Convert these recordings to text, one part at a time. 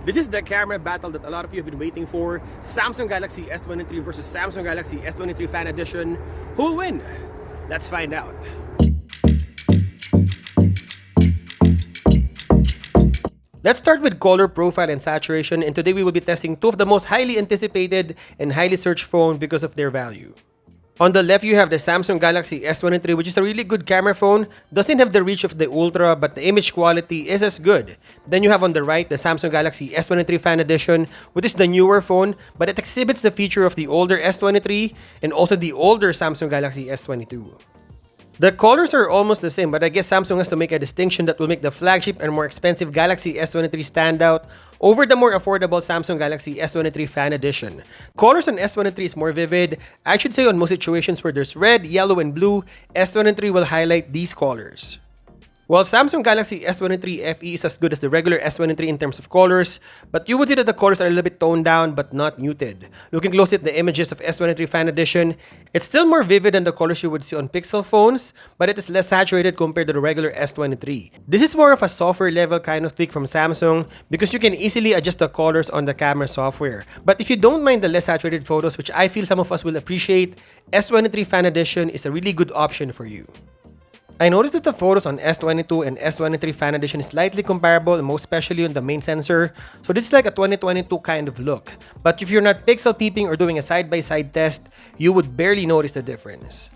This is the camera battle that a lot of you have been waiting for. Samsung Galaxy S23 versus Samsung Galaxy S23 Fan Edition. Who will win? Let's find out. Let's start with color profile and saturation, and today we will be testing two of the most highly anticipated and highly searched phone because of their value. On the left, you have the Samsung Galaxy S23, which is a really good camera phone. Doesn't have the reach of the Ultra, but the image quality is as good. Then you have on the right the Samsung Galaxy S23 Fan Edition, which is the newer phone, but it exhibits the feature of the older S23 and also the older Samsung Galaxy S22. The colors are almost the same, but I guess Samsung has to make a distinction that will make the flagship and more expensive Galaxy S23 stand out over the more affordable Samsung Galaxy S23 Fan Edition. Colors on S23 is more vivid. I should say on most situations where there's red, yellow, and blue, S23 will highlight these colors. While Samsung Galaxy S23 FE is as good as the regular S23 in terms of colors, but you would see that the colors are a little bit toned down but not muted. Looking closely at the images of S23 Fan Edition, it's still more vivid than the colors you would see on Pixel phones, but it is less saturated compared to the regular S23. This is more of a software level kind of tweak from Samsung because you can easily adjust the colors on the camera software. But if you don't mind the less saturated photos, which I feel some of us will appreciate, S23 Fan Edition is a really good option for you. I noticed that the photos on S22 and S23 Fan Edition is slightly comparable, most especially on the main sensor, so this is like a 2022 kind of look. But if you're not pixel peeping or doing a side-by-side test, you would barely notice the difference.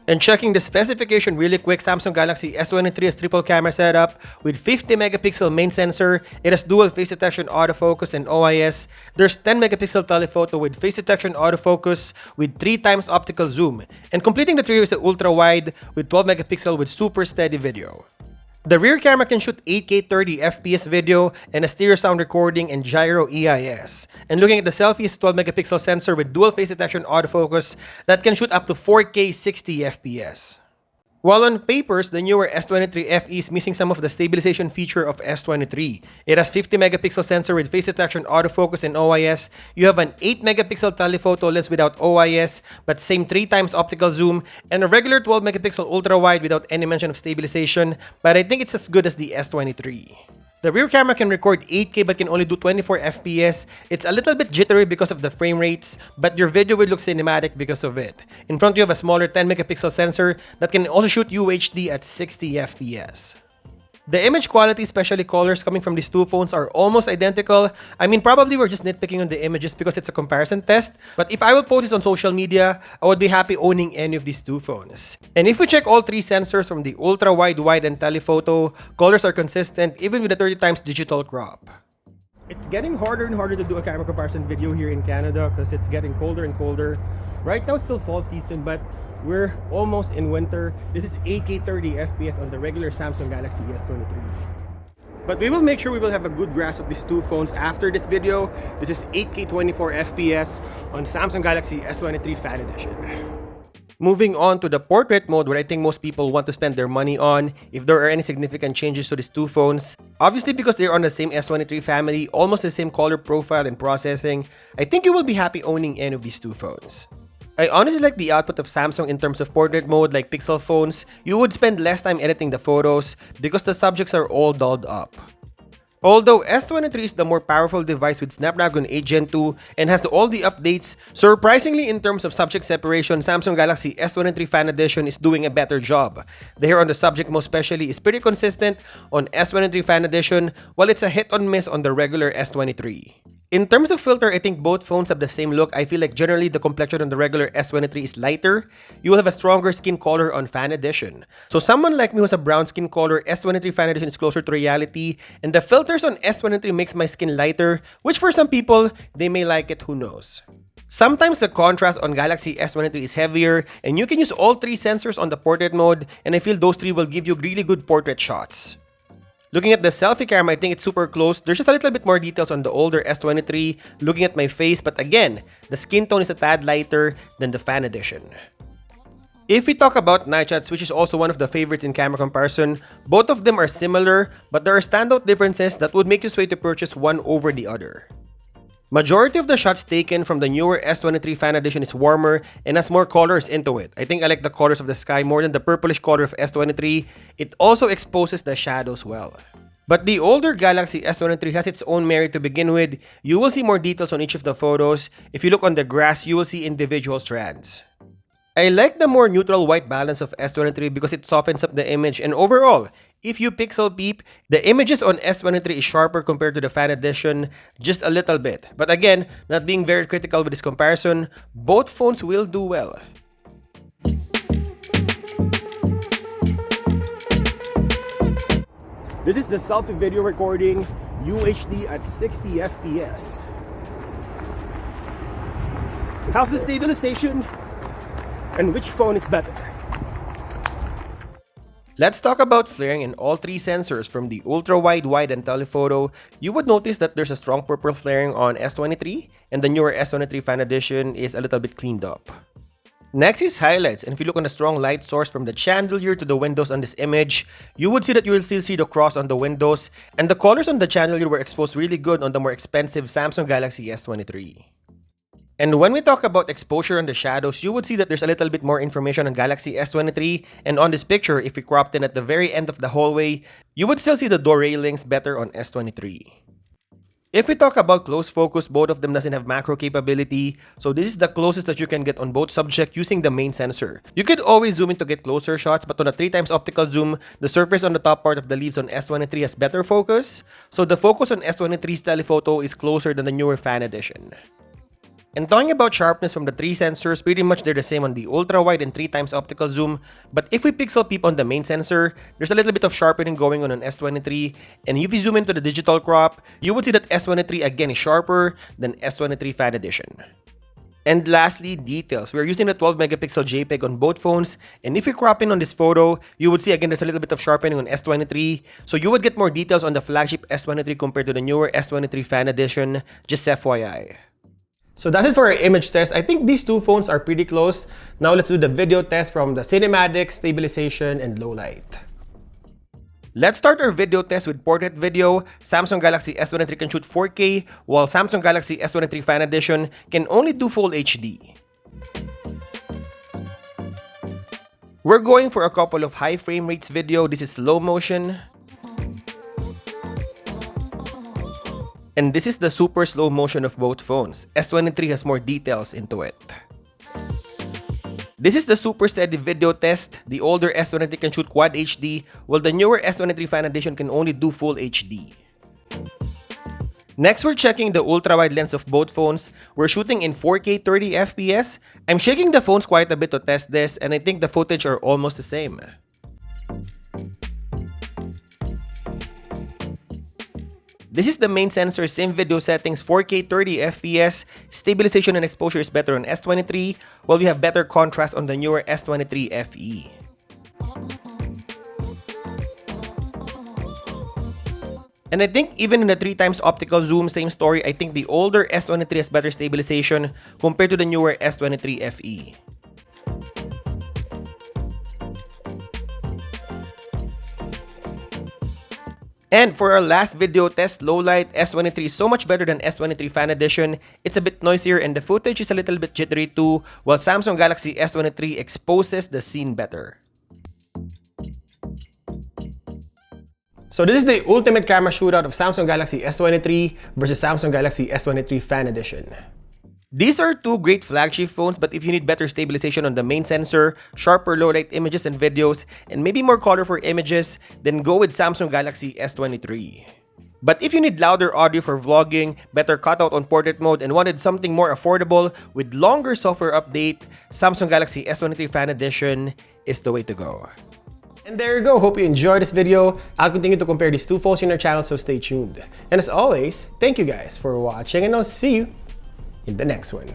And checking the specification really quick, Samsung Galaxy S23 has triple camera setup with 50 megapixel main sensor. It has dual face detection autofocus and OIS. There's 10 megapixel telephoto with face detection autofocus with 3 times optical zoom. And completing the trio is the ultra wide with 12 megapixel with super steady video. The rear camera can shoot 8K 30 FPS video and a stereo sound recording and gyro EIS. And looking at the selfie, is a 12 megapixel sensor with dual face detection autofocus that can shoot up to 4K 60 FPS. While on papers, the newer S23 FE is missing some of the stabilization feature of S23. It has 50 megapixel sensor with face detection autofocus and OIS. You have an 8 megapixel telephoto lens without OIS, but same 3 times optical zoom, and a regular 12 megapixel ultra wide without any mention of stabilization, but I think it's as good as the S23. The rear camera can record 8K but can only do 24 FPS. It's a little bit jittery because of the frame rates, but your video will look cinematic because of it. In front you have a smaller 10 megapixel sensor that can also shoot UHD at 60 FPS. The image quality, especially colors coming from these two phones, are almost identical. I mean, probably we're just nitpicking on the images because it's a comparison test, but if I will post this on social media, I would be happy owning any of these two phones. And if we check all 3 sensors from the ultra wide, wide, and telephoto, colors are consistent even with the 30 times digital crop. It's getting harder and harder to do a camera comparison video here in Canada because it's getting colder and colder. Right now it's still fall season, but we're almost in winter. This is 8K 30 FPS on the regular Samsung Galaxy S23. But we will make sure we will have a good grasp of these two phones after this video. This is 8K 24 FPS on Samsung Galaxy S23 Fan Edition. Moving on to the portrait mode, where I think most people want to spend their money on if there are any significant changes to these two phones. Obviously, because they're on the same S23 family, almost the same color profile and processing, I think you will be happy owning any of these two phones. I honestly like the output of Samsung in terms of portrait mode. Like Pixel phones, you would spend less time editing the photos because the subjects are all dolled up. Although S23 is the more powerful device with Snapdragon 8 Gen 2 and has all the updates, surprisingly in terms of subject separation, Samsung Galaxy S23 Fan Edition is doing a better job. The hair on the subject most especially is pretty consistent on S23 Fan Edition, while it's a hit or miss on the regular S23. In terms of filter, I think both phones have the same look. I feel like generally the complexion on the regular S23 is lighter. You will have a stronger skin color on Fan Edition. So someone like me who has a brown skin color, S23 Fan Edition is closer to reality, and the filters on S23 makes my skin lighter, which for some people, they may like it, who knows. Sometimes the contrast on Galaxy S23 is heavier, and you can use all 3 sensors on the portrait mode, and I feel those 3 will give you really good portrait shots. Looking at the selfie camera, I think it's super close. There's just a little bit more details on the older S23 looking at my face, but again, the skin tone is a tad lighter than the Fan Edition. If we talk about night shots, which is also one of the favorites in camera comparison, both of them are similar, but there are standout differences that would make you sway to purchase one over the other. Majority of the shots taken from the newer S23 Fan Edition is warmer and has more colors into it. I think I like the colors of the sky more than the purplish color of S23. It also exposes the shadows well. But the older Galaxy S23 has its own merit to begin with. You will see more details on each of the photos. If you look on the grass, you will see individual strands. I like the more neutral white balance of S23 because it softens up the image, and overall, if you pixel peep, the images on S23 is sharper compared to the fan edition, just a little bit. But again, not being very critical with this comparison, both phones will do well. This is the selfie video recording, UHD at 60 FPS. How's the stabilization? And which phone is better? Let's talk about flaring in all three sensors. From the ultra-wide, wide, and telephoto, you would notice that there's a strong purple flaring on S23, and the newer S23 Fan Edition is a little bit cleaned up. Next is highlights, and if you look on the strong light source from the chandelier to the windows on this image, you would see that you will still see the cross on the windows, and the colors on the chandelier were exposed really good on the more expensive Samsung Galaxy S23. And when we talk about exposure on the shadows, you would see that there's a little bit more information on Galaxy S23, and on this picture, if we cropped in at the very end of the hallway, you would still see the door railings better on S23. If we talk about close focus, both of them doesn't have macro capability, so this is the closest that you can get on both subjects using the main sensor. You could always zoom in to get closer shots, but on a 3x optical zoom, the surface on the top part of the leaves on S23 has better focus, so the focus on S23's telephoto is closer than the newer Fan Edition. And talking about sharpness from the three sensors, pretty much they're the same on the ultra-wide and 3x optical zoom, but if we pixel peep on the main sensor, there's a little bit of sharpening going on S23, and if you zoom into the digital crop, you would see that S23 again is sharper than S23 Fan Edition. And lastly, details. We're using the 12 megapixel JPEG on both phones, and if you crop in on this photo, you would see again there's a little bit of sharpening on S23, so you would get more details on the flagship S23 compared to the newer S23 Fan Edition, just FYI. So that's it for our image test. I think these two phones are pretty close. Now let's do the video test from the cinematics, stabilization, and low light. Let's start our video test with portrait video. Samsung Galaxy S23 can shoot 4K, while Samsung Galaxy S23 Fan Edition can only do Full HD. We're going for a couple of high frame rates video. This is slow motion. And this is the super slow motion of both phones. S23 has more details into it. This is the super steady video test. The older S23 can shoot Quad HD, while the newer S23 Fan Edition can only do Full HD. Next, we're checking the ultra-wide lens of both phones. We're shooting in 4K 30 FPS. I'm shaking the phones quite a bit to test this, and I think the footage are almost the same. This is the main sensor, same video settings, 4K 30 FPS, stabilization and exposure is better on S23, while we have better contrast on the newer S23 FE. And I think even in the 3x optical zoom, same story, I think the older S23 has better stabilization compared to the newer S23 FE. And for our last video test, low light, S23 is so much better than S23 Fan Edition. It's a bit noisier and the footage is a little bit jittery too, while Samsung Galaxy S23 exposes the scene better. So this is the ultimate camera shootout of Samsung Galaxy S23 versus Samsung Galaxy S23 Fan Edition. These are two great flagship phones, but if you need better stabilization on the main sensor, sharper low light images and videos, and maybe more colorful images, then go with Samsung Galaxy S23. But if you need louder audio for vlogging, better cutout on portrait mode, and wanted something more affordable with longer software update, Samsung Galaxy S23 Fan Edition is the way to go. And there you go. Hope you enjoyed this video. I'll continue to compare these two phones in our channel, so stay tuned. And as always, thank you guys for watching, and I'll see you in the next one.